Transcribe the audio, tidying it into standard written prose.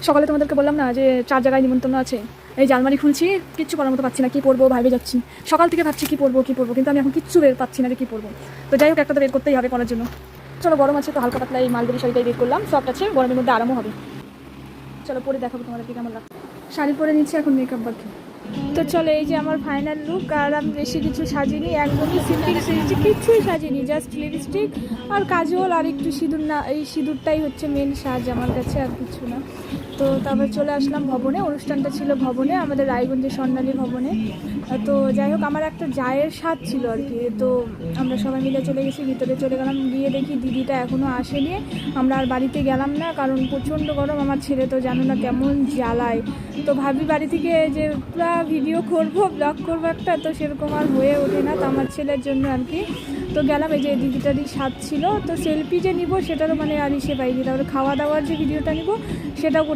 সকালে তোমাদেরকে বললাম না যে 4 জায়গায় নিমন্ত্রণ আছে। এই যে আলমারি খুলছি, কিচ্ছু করার মতো পাচ্ছি না, কী পরবো ভাবে যাচ্ছি। সকাল থেকে ভাবছি কী পরবো, কিন্তু আমি এখন কিচ্ছু বের পাচ্ছি না যে কী পরবো। তো যাই হোক, একটা তো বের করতেই হবে পরার জন্য। চলো, গরম আছে তো হালকা পাতলা এই মালবেরি শাড়িটাই বের করলাম, সফট আছে, গরমের মধ্যে আরামও হবে। চলো পরে দেখাবো তোমাদেরকে কেমন লাগছে। শাড়ি পরে নিচ্ছি, এখন মেকআপ বাকি। তো চলো, এই যে আমার ফাইনাল লুক। আর আমি বেশি কিছু সাজিনি, একদমই সিম্পল সেজেছি, কিছুই সাজিনি, জাস্ট লিপস্টিক আর কাজল আর একটু সিঁদুর। না, এই সিঁদুরটাই হচ্ছে মেন সাজ আমার কাছে, আর কিছু না। তো তারপর চলে আসলাম ভবনে, অনুষ্ঠানটা ছিল ভবনে, আমাদের রায়গঞ্জের স্বর্ণালী ভবনে। তো যাই হোক, আমার একটা জায়ের স্বাদ ছিল আর কি। তো আমরা সবাই মিলে চলে গেছি, ভিতরে চলে গেলাম, গিয়ে দেখি দিদিটা এখনও আসেনি। আমরা আর বাড়িতে গেলাম না, কারণ প্রচণ্ড গরম। আমার ছেলে তো জানো না কেমন জ্বালায়। তো ভাবি বাড়ি থেকে যে পুরো ভিডিও করবো, ব্লগ করবো একটা, তো সেরকম আর হয়ে ওঠে না, তো আমার ছেলের জন্য আর কি। তো গেলাম, এই যে দিদিটারই স্বাদ ছিল। তো সেলফি যে নিব সেটারও মানে আর ইসে পাইনি। তারপরে খাওয়া দাওয়ার যে ভিডিওটা নিব সেটাও